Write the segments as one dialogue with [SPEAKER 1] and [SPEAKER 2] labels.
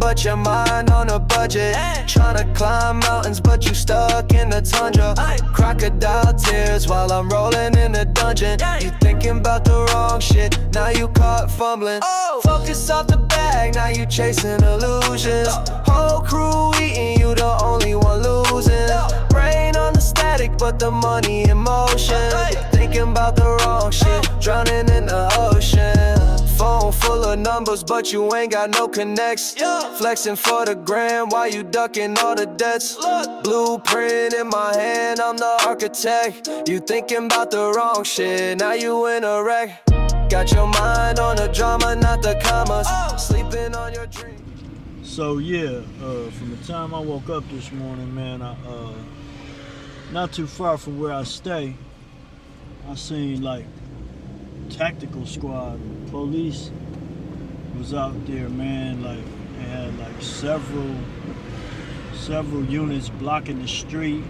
[SPEAKER 1] but your mind on a budget. Tryna climb mountains, but you stuck in the tundra. Crocodile tears while I'm rolling in the dungeon. You thinking about the wrong shit, now you caught fumbling. Focus off the bag, now you chasing illusions. Whole crew eating, you the only one losing. Brain on the static, but the money in motion. Thinking about the wrong shit, drowning in the ocean. Phone full of numbers, but you ain't got no connects. Flexing for the gram while you ducking all the debts. Blueprint in my hand, I'm the architect. You thinking about the wrong shit, now you in a wreck. Got your mind on the drama, not the commas. Sleeping on your dreams.
[SPEAKER 2] So yeah, from the time I woke up this morning, man, not too far from where I stay, I seen like tactical squad, police was out there, man. Like they had like several units blocking the street,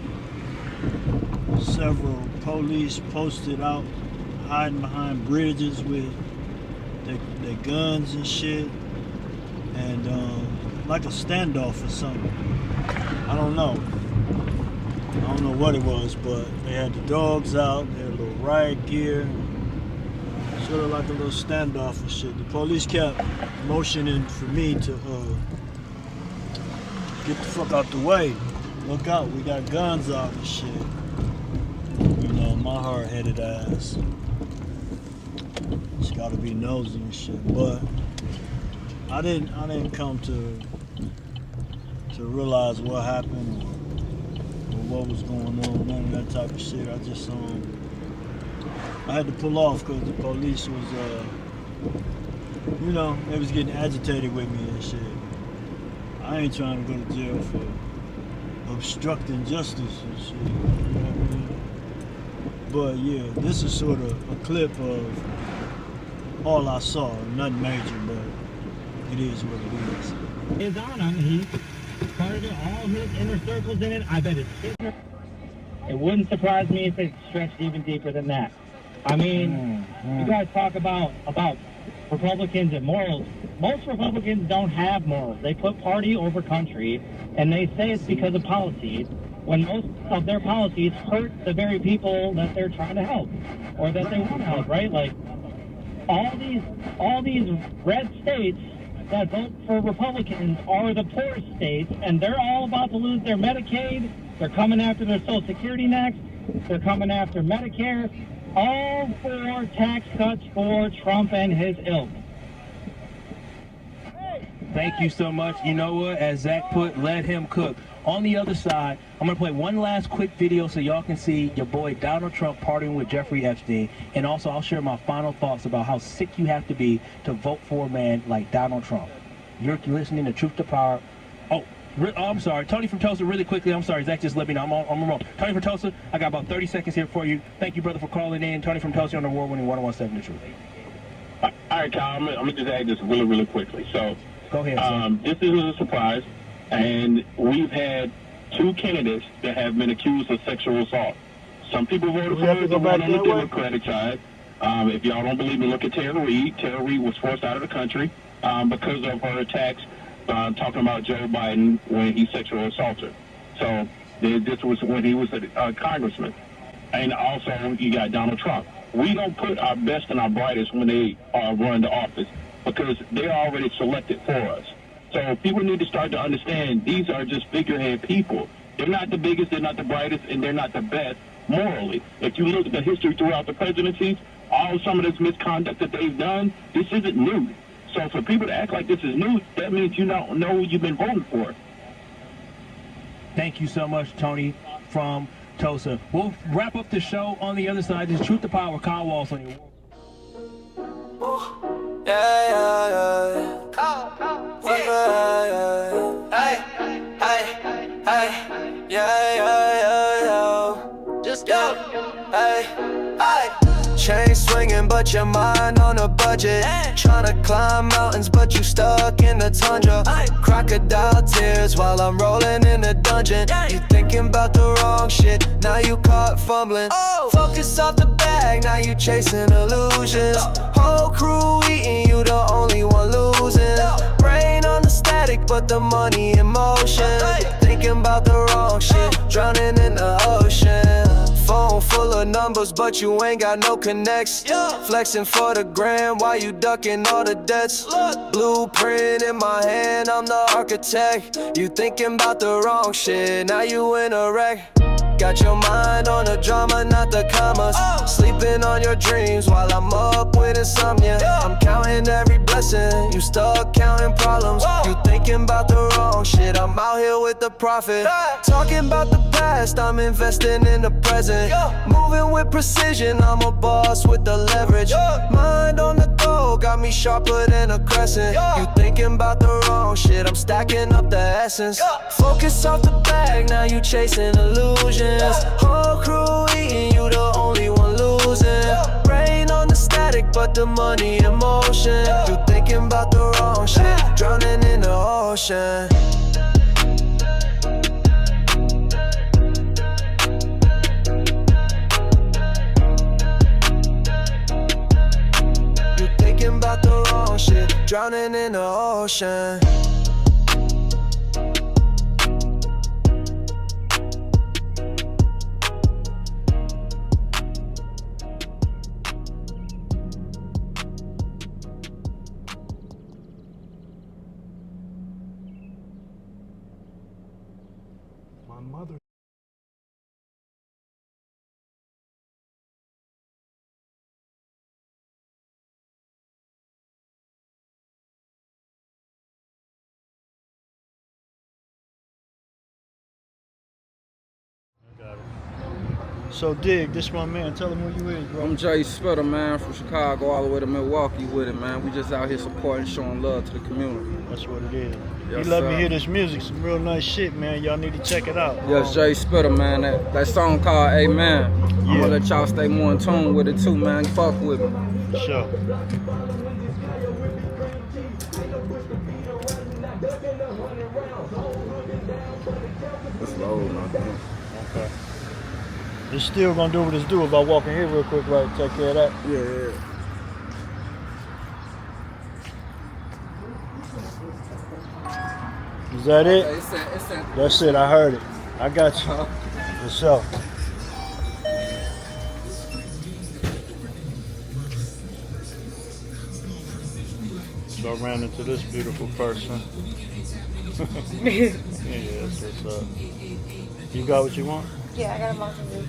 [SPEAKER 2] several police posted out, hiding behind bridges with their guns and shit, and like a standoff or something. I don't know what it was, but they had the dogs out, they had a little riot gear, sort of like a little standoff and shit. The police kept motioning for me to get the fuck out the way. Look out, we got guns out and shit. You know, my hard-headed ass. It's gotta be nosy and shit. But I didn't come to realize what happened or what was going on, none of that type of shit. I just I had to pull off because the police was, you know, they was getting agitated with me and shit. I ain't trying to go to jail for obstructing justice and shit, you know what I mean? But yeah, this is sort of a clip of all I saw. Nothing major, but it is what it is.
[SPEAKER 3] Is on him, he started all his inner circles in it. I bet it's it wouldn't surprise me if it stretched even deeper than that. I mean, you guys talk about Republicans and morals. Most Republicans don't have morals. They put party over country, and they say it's because of policies, when most of their policies hurt the very people that they're trying to help, or that they want to help, right? Like, all these red states that vote for Republicans are the poorest states, and they're all about to lose their Medicaid. They're coming after their Social Security next. They're coming after Medicare. All for tax cuts for Trump and his ilk.
[SPEAKER 4] Thank you so much. You know what? As Zach put, let him cook. On the other side, I'm going to play one last quick video so y'all can see your boy Donald Trump partying with Jeffrey Epstein. And also, I'll share my final thoughts about how sick you have to be to vote for a man like Donald Trump. You're listening to Truth to Power. Oh, I'm sorry. Tony from Tulsa, really quickly. I'm sorry. Zach just let me know. I'm wrong. Tony from Tulsa, I got about 30 seconds here for you. Thank you, brother, for calling in. Tony from Tulsa on the award-winning 1017 The Truth.
[SPEAKER 5] All right, Kyle, I'm going to just add this really, really quickly. So,
[SPEAKER 4] go ahead,
[SPEAKER 5] this isn't a surprise, and we've had two candidates that have been accused of sexual assault. Some people voted for the one on the Democratic side. If y'all don't believe me, look at Tara Reid. Tara Reid was forced out of the country because of her attacks talking about Joe Biden when he sexually assaulted her. So this was when he was a congressman. And also, you got Donald Trump. We don't put our best and our brightest when they run the office because they're already selected for us. So people need to start to understand these are just figurehead people. They're not the biggest, they're not the brightest, and they're not the best morally. If you look at the history throughout the presidencies, some of this misconduct that they've done, this isn't new. So for people to act like this is new, that means you don't know who you've been voting for.
[SPEAKER 4] Thank you so much, Tony from Tulsa. We'll wrap up the show on the other side. This is Truth to Power, Kyle Walsh on your
[SPEAKER 1] Just go. Chain swinging, but your mind on a budget. Tryna climb mountains, but you stuck in the tundra. Crocodile tears while I'm rolling in the dungeon. You thinking about the wrong shit, now you caught fumbling. Focus off the bag, now you chasing illusions. Whole crew eating, you the only one losing. Brain on the stack, static, but the money in motion. Thinking about the wrong shit, drowning in the ocean. Phone full of numbers, but you ain't got no connects. Flexing for the gram while you ducking all the debts. Blueprint in my hand, I'm the architect. You thinking about the wrong shit, now you in a wreck. Got your mind on the drama, not the commas. Sleeping on your dreams while I'm up with insomnia. I'm counting every blessing, you stuck counting problems. You thinking about the wrong shit, I'm out here with the profit. Talking about the past, I'm investing in the present. Moving with precision, I'm a boss with the leverage. Mind on the go, got me sharper than a crescent. You thinking about the wrong shit, I'm stacking up the essence. Focus off the bag, now you chasing illusions. Whole crew eating, you the only one losing. Brain on the static, but the money in motion. You thinking about the wrong shit, drowning in the ocean. You thinking about the wrong shit, drowning in the ocean.
[SPEAKER 2] My mother. Got it. So Dig, this my man. Tell him who you is, bro.
[SPEAKER 6] I'm Jay Spitter, man, from Chicago all the way to Milwaukee with it, man. We just out here supporting, showing love to the community.
[SPEAKER 2] That's what it is.
[SPEAKER 6] Yes,
[SPEAKER 2] You let
[SPEAKER 6] sir.
[SPEAKER 2] me hear this music, some real nice shit, man. Y'all need to check it out.
[SPEAKER 6] Yes, Jay Spitter, man. That song called Amen. I'm
[SPEAKER 2] Yeah.
[SPEAKER 6] gonna let y'all stay more in tune with it too, man. Fuck with me.
[SPEAKER 2] For sure.
[SPEAKER 6] It's low, man.
[SPEAKER 2] Okay. It's still gonna do what it's do if I walk in here real quick, right? Take care of that.
[SPEAKER 6] Yeah.
[SPEAKER 2] Is that it?
[SPEAKER 6] It's
[SPEAKER 2] That's it, I heard it. I got you. For sure. So I ran into this beautiful person. Yeah, that's what's up. You got what you want?
[SPEAKER 7] Yeah, I got a mountain view.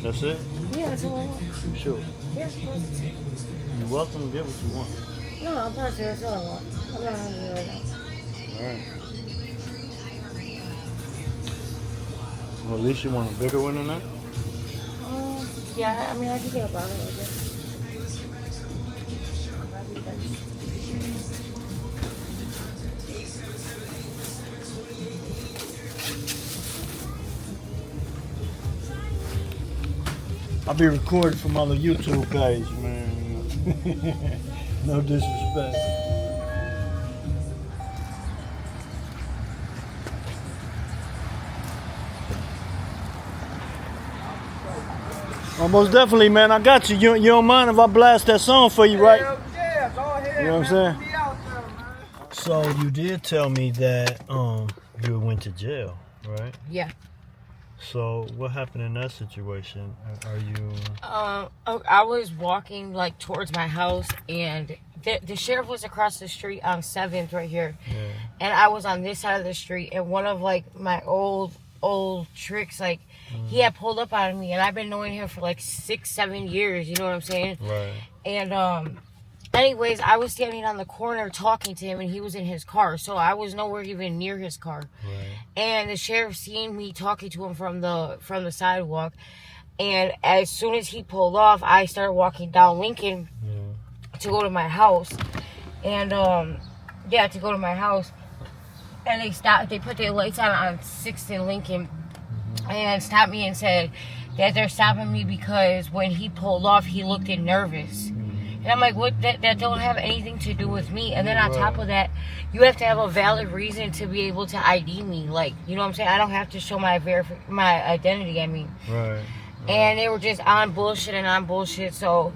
[SPEAKER 2] That's it?
[SPEAKER 7] Yeah, that's all I want.
[SPEAKER 2] You sure?
[SPEAKER 7] Yeah, of course.
[SPEAKER 2] You're welcome to get what you want.
[SPEAKER 7] No, I'm positive. That's all I want. I'm not hungry right now.
[SPEAKER 2] Alright. Well, at least you want a bigger one than that?
[SPEAKER 7] Yeah, I mean, I can get a bottle of it.
[SPEAKER 2] I'll be recording for my little YouTube page, man. No disrespect. Oh, most definitely, man. I got you. You don't mind if I blast that song for you, right?
[SPEAKER 6] Yeah, go ahead.
[SPEAKER 2] You know what I'm saying?
[SPEAKER 6] Be out there, man.
[SPEAKER 2] So you did tell me that you went to jail, right?
[SPEAKER 7] Yeah.
[SPEAKER 2] So what happened in that situation? Are you?
[SPEAKER 7] I was walking like towards my house, and the sheriff was across the street on 7th right here, and I was on this side of the street. And one of like my old tricks, like he had pulled up on me, and I've been knowing him for like 6-7 years. You know what I'm saying?
[SPEAKER 2] Right.
[SPEAKER 7] And anyways, I was standing on the corner talking to him, and he was in his car, so I was nowhere even near his car.
[SPEAKER 2] Right.
[SPEAKER 7] And the sheriff seen me talking to him from the sidewalk, and as soon as he pulled off, I started walking down Lincoln to go to my house, and to go to my house, and they stopped. They put their lights on 6th and Lincoln, and stopped me and said that they're stopping me because when he pulled off, he looked nervous. And I'm like, what? That don't have anything to do with me. And then on top of that, you have to have a valid reason to be able to ID me. Like, you know what I'm saying? I don't have to show my identity, I mean.
[SPEAKER 2] Right.
[SPEAKER 7] And they were just on bullshit. So,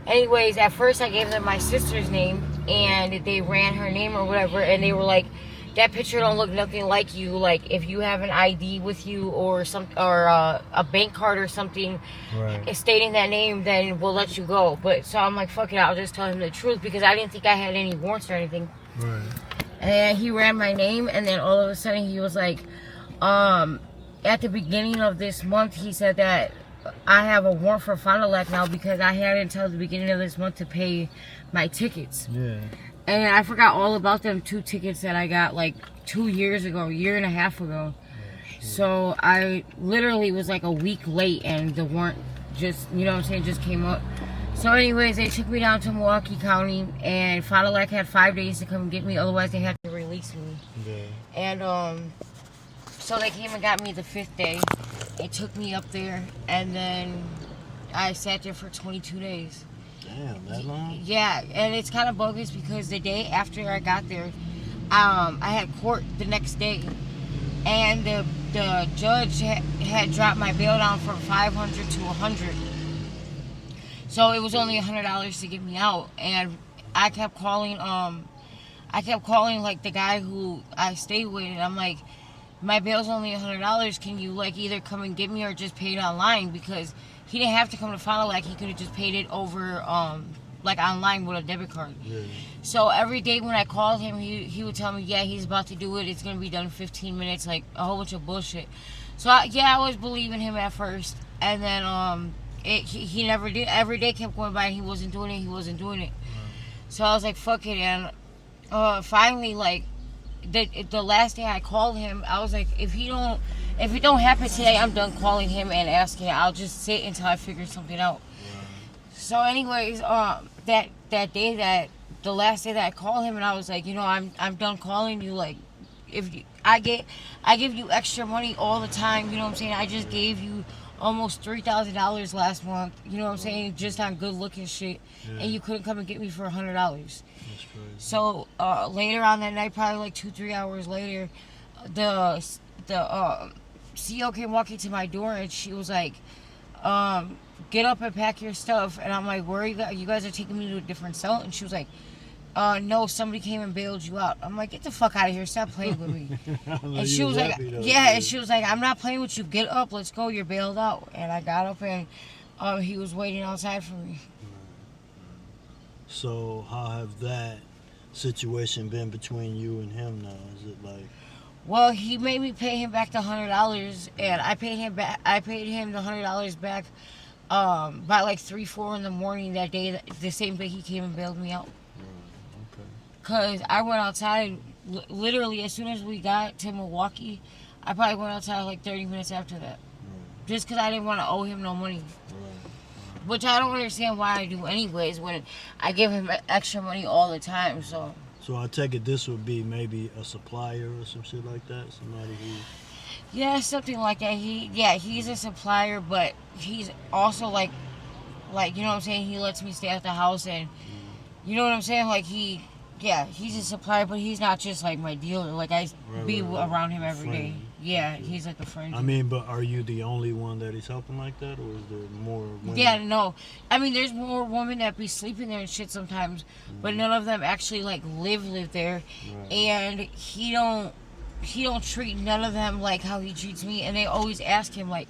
[SPEAKER 7] anyways, at first I gave them my sister's name, and they ran her name or whatever. And they were like, that picture don't look nothing like you. Like, if you have an ID with you or a bank card or something stating that name, then we'll let you go. But so I'm like, fuck it, I'll just tell him the truth because I didn't think I had any warrants or anything.
[SPEAKER 2] Right.
[SPEAKER 7] And he ran my name, and then all of a sudden he was like, at the beginning of this month, he said that I have a warrant for Fond du Lac now because I had until the beginning of this month to pay my tickets.
[SPEAKER 2] Yeah.
[SPEAKER 7] And I forgot all about them 2 tickets that I got like 2 years ago, a year and a half ago. So I literally was like a week late, and the warrant just, you know what I'm saying, just came up. So anyways, they took me down to Milwaukee County, and Fond du Lac had 5 days to come get me, otherwise they had to release me.
[SPEAKER 2] Yeah.
[SPEAKER 7] And so they came and got me the 5th day. They took me up there, and then I sat there for 22 days.
[SPEAKER 2] Damn, that long?
[SPEAKER 7] Yeah, and it's kind of bogus because the day after I got there, I had court the next day, and the judge had dropped my bail down from $500 to $100. So it was only $100 to get me out, and I kept calling like the guy who I stayed with, and I'm like, my bail's only $100. Can you like either come and get me or just pay it online? Because he didn't have to come to Fond du Lac. He could have just paid it over like online with a debit card. Yeah. So every day when I called him, he would tell me, yeah, he's about to do it. It's gonna be done in 15 minutes. Like a whole bunch of bullshit. So I was believing him at first, and then he never did. Every day kept going by, and he wasn't doing it. Right. So I was like, fuck it, and finally, like. The last day I called him, I was like, if it don't happen today, I'm done calling him and asking. I'll just sit until I figure something out. Wow. So anyways, that day, the last day that I called him, and I was like, you know, I'm done calling you. Like, I give you extra money all the time. You know what I'm saying? I just gave you almost $3,000 last month. You know what I'm saying? Just on good looking shit, and you couldn't come and get me for $100. So later on that night, probably like 2-3 hours later, the CO came walking to my door, and she was like, get up and pack your stuff. And I'm like, where are you guys? You guys are taking me to a different cell? And she was like, no, somebody came and bailed you out. I'm like, get the fuck out of here, stop playing with me. And she was like, yeah, and she was like, I'm not playing with you, get up, let's go, you're bailed out. And I got up, and he was waiting outside for me.
[SPEAKER 2] So how have that situation been between you and him now? Is it like?
[SPEAKER 7] Well, he made me pay him back the $100, and I paid him the $100 back by like 3-4 in the morning that day, the same day he came and bailed me out.
[SPEAKER 2] Okay.
[SPEAKER 7] Cause I went outside literally as soon as we got to Milwaukee. I probably went outside like 30 minutes after that, just cause I didn't want to owe him no money. Which I don't understand why I do anyways when I give him extra money all the time. So
[SPEAKER 2] I take it this would be maybe a supplier or some shit like that? Somebody who...
[SPEAKER 7] Yeah, something like that. He's a supplier, but he's also like you know what I'm saying? He lets me stay at the house, and you know what I'm saying? Like he's a supplier, but he's not just like my dealer. Like I be around him every day. Yeah, he's like a friend.
[SPEAKER 2] I mean, but are you the only one that he's helping like that, or is there more women?
[SPEAKER 7] Yeah, no. I mean, there's more women that be sleeping there and shit sometimes, but none of them actually like live there. Right. And he don't treat none of them like how he treats me. And they always ask him like,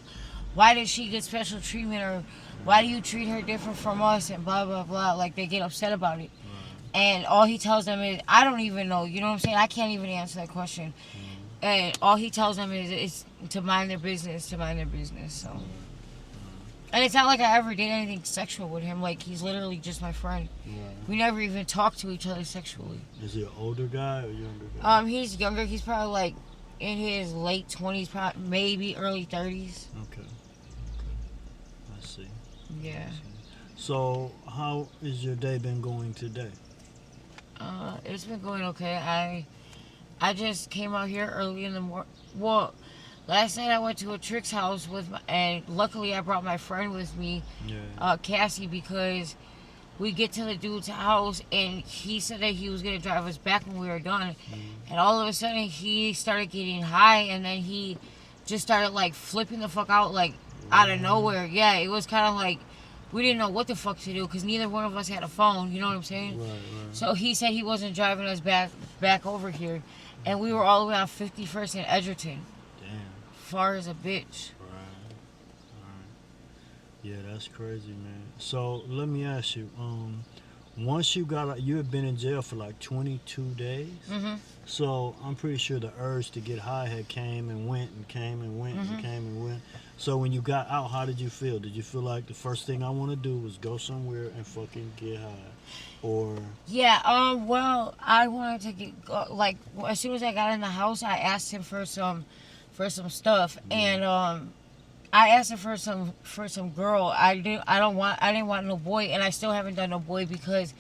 [SPEAKER 7] why did she get special treatment, or why do you treat her different from us, and blah blah blah. Like they get upset about it. And all he tells them is, I don't even know. You know what I'm saying? I can't even answer that question. And all he tells them is to mind their business, So, and it's not like I ever did anything sexual with him. Like, he's literally just my friend. Yeah. We never even talked to each other sexually.
[SPEAKER 2] Is he an older guy or younger guy?
[SPEAKER 7] He's younger. He's probably like in his late 20s, probably, maybe early 30s.
[SPEAKER 2] Okay. I see.
[SPEAKER 7] Yeah.
[SPEAKER 2] So, how is your day been going today?
[SPEAKER 7] It's been going okay. I just came out here early in the morning. Well, last night I went to a Trick's house and luckily I brought my friend with me, Cassie, because we get to the dude's house and he said that he was going to drive us back when we were done. And all of a sudden he started getting high, and then he just started like flipping the fuck out like out of nowhere. Yeah, it was kind of like we didn't know what the fuck to do because neither one of us had a phone, you know what I'm saying? Right. So he said he wasn't driving us back over here. And we were all the way on 51st and Edgerton.
[SPEAKER 2] Damn.
[SPEAKER 7] Far as a bitch.
[SPEAKER 2] Right. Yeah, that's crazy, man. So let me ask you, once you got out, you had been in jail for like 22 days.
[SPEAKER 7] Mm-hmm.
[SPEAKER 2] So I'm pretty sure the urge to get high had came and went and came and went and came and went. So when you got out, how did you feel? Did you feel like the first thing I want to do was go somewhere and fucking get high? Or
[SPEAKER 7] Yeah, well, I wanted to get like as soon as I got in the house, I asked him for some stuff, and I asked him for some girl. I didn't want no boy, and I still haven't done no boy because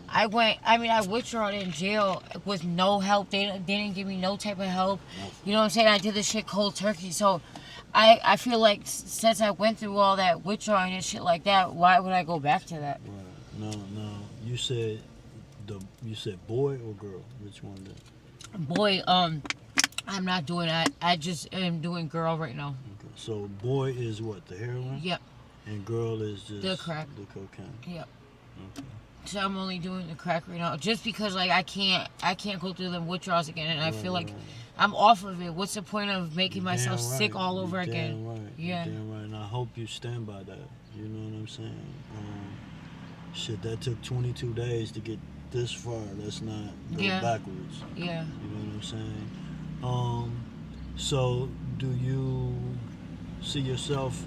[SPEAKER 7] I withdrew in jail with no help. They didn't give me no type of help. You know what I'm saying? I did this shit cold turkey, so I feel like since I went through all that withdrawing and shit like that, why would I go back to that?
[SPEAKER 2] right. No. You said boy or girl? Which one then?
[SPEAKER 7] Boy, I'm not doing that. I just am doing girl right now.
[SPEAKER 2] Okay. So boy is what, the heroin?
[SPEAKER 7] Yep.
[SPEAKER 2] And girl is just
[SPEAKER 7] The crack.
[SPEAKER 2] The cocaine.
[SPEAKER 7] Yep.
[SPEAKER 2] Okay.
[SPEAKER 7] So I'm only doing the crack right now, just because like I can't go through them withdrawals again, and I feel like I'm off of it. What's the point of making myself sick all over again?
[SPEAKER 2] Right.
[SPEAKER 7] Yeah.
[SPEAKER 2] You're damn right. And I hope you stand by that. You know what I'm saying? Shit, that took 22 days to get this far. Let's not go backwards.
[SPEAKER 7] Yeah.
[SPEAKER 2] You know what I'm saying? So do you see yourself?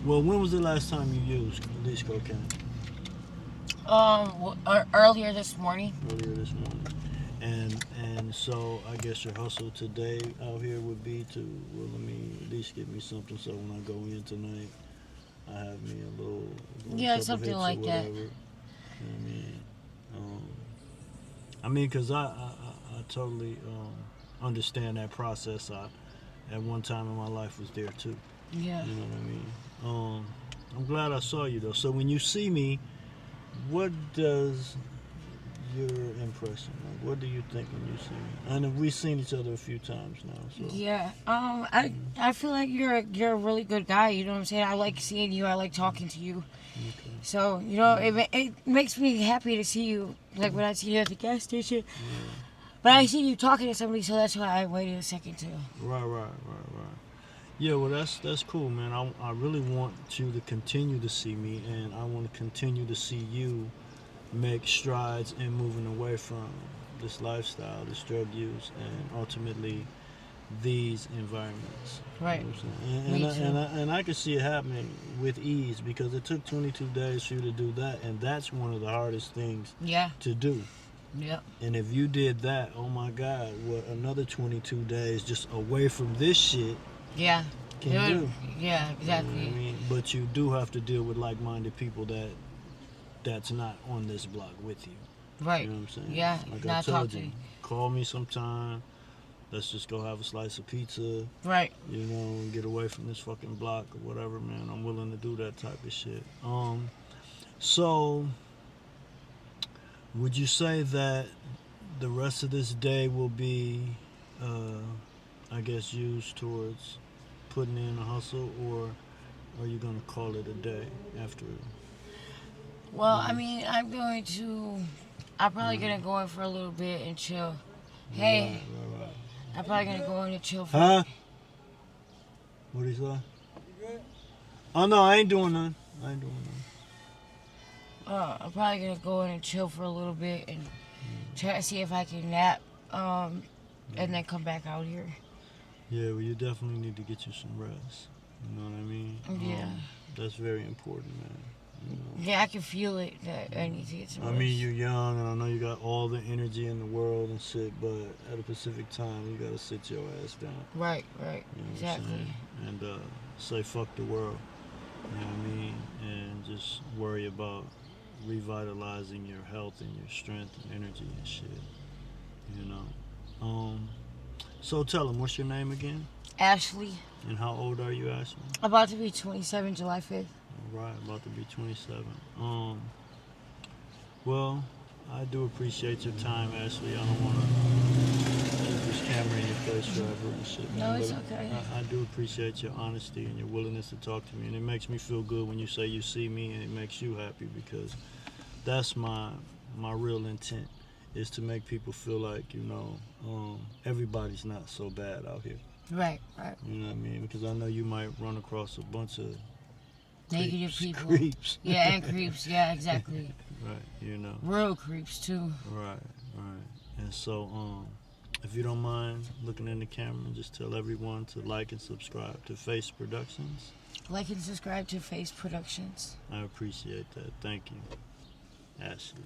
[SPEAKER 2] Well, when was the last time you used at least cocaine?
[SPEAKER 7] Earlier this morning.
[SPEAKER 2] And so I guess your hustle today out here would be to, well, let me at least get me something so when I go in tonight, I have me a little
[SPEAKER 7] something like that.
[SPEAKER 2] You know what I mean? Because I totally understand that process. I, at one time in my life, was there too.
[SPEAKER 7] Yeah.
[SPEAKER 2] You know what I mean? I'm glad I saw you though. So when you see me, what does your impression? Like, what do you think when you see me? And we've seen each other a few times now. So.
[SPEAKER 7] Yeah. I feel like you're a really good guy. You know what I'm saying? I like seeing you. I like talking to you.
[SPEAKER 2] Okay.
[SPEAKER 7] So you know, it makes me happy to see you. Like when I see you at the gas station.
[SPEAKER 2] Yeah.
[SPEAKER 7] But I see you talking to somebody, so that's why I waited a second too.
[SPEAKER 2] Right. Yeah, well, that's cool, man. I really want you to continue to see me, and I want to continue to see you make strides in moving away from this lifestyle, this drug use, and ultimately these environments.
[SPEAKER 7] Right.
[SPEAKER 2] You know what I'm saying? And I can see it happening with ease because it took 22 days for you to do that, and that's one of the hardest things to do.
[SPEAKER 7] Yep.
[SPEAKER 2] And if you did that, oh my God, what another 22 days just away from this shit.
[SPEAKER 7] Yeah.
[SPEAKER 2] Can do.
[SPEAKER 7] Yeah, exactly.
[SPEAKER 2] You know what I mean? But you do have to deal with like-minded people that's not on this block with you.
[SPEAKER 7] Right.
[SPEAKER 2] You know what I'm saying?
[SPEAKER 7] Yeah.
[SPEAKER 2] Like
[SPEAKER 7] not
[SPEAKER 2] I told
[SPEAKER 7] talking.
[SPEAKER 2] you, call me sometime. Let's just go have a slice of pizza.
[SPEAKER 7] Right.
[SPEAKER 2] You know, and get away from this fucking block or whatever, man. I'm willing to do that type of shit. So would you say that the rest of this day will be, I guess, used towards putting in a hustle, or are you going to call it a day after?
[SPEAKER 7] Well, I mean, I'm probably going to go in for a little bit and chill. Hey,
[SPEAKER 2] Right.
[SPEAKER 7] I'm probably going to go in and chill for
[SPEAKER 2] What did he say? Oh, no, I ain't doing nothing.
[SPEAKER 7] I'm probably going to go in and chill for a little bit and try to see if I can nap and then come back out here.
[SPEAKER 2] Yeah, well, you definitely need to get you some rest. You know what I mean?
[SPEAKER 7] Yeah.
[SPEAKER 2] That's very important, man. You know?
[SPEAKER 7] Yeah, I can feel it that I need to get some rest.
[SPEAKER 2] I mean, you're young, and I know you got all the energy in the world and shit, but at a specific time, you got to sit your ass down.
[SPEAKER 7] Right,
[SPEAKER 2] You know
[SPEAKER 7] exactly.
[SPEAKER 2] And say fuck the world. You know what I mean? And just worry about revitalizing your health and your strength and energy and shit. You know? So tell them, what's your name again?
[SPEAKER 7] Ashley.
[SPEAKER 2] And how old are you, Ashley?
[SPEAKER 7] About to be 27, July 5th.
[SPEAKER 2] All right, about to be 27. Well, I do appreciate your time, Ashley. I don't want to keep this camera in your face forever and shit.
[SPEAKER 7] No, it's okay.
[SPEAKER 2] I do appreciate your honesty and your willingness to talk to me, and it makes me feel good when you say you see me, and it makes you happy because that's my real intent. is to make people feel like, you know, everybody's not so bad out here.
[SPEAKER 7] Right.
[SPEAKER 2] You know what I mean? Because I know you might run across a bunch of
[SPEAKER 7] Negative people.
[SPEAKER 2] Creeps.
[SPEAKER 7] Yeah, and creeps. Yeah, exactly.
[SPEAKER 2] Right, you know.
[SPEAKER 7] Real creeps, too.
[SPEAKER 2] Right. And so, if you don't mind looking in the camera, just tell everyone to like and subscribe to F.A.C.E Productions.
[SPEAKER 7] Like and subscribe to F.A.C.E Productions.
[SPEAKER 2] I appreciate that. Thank you, Ashley.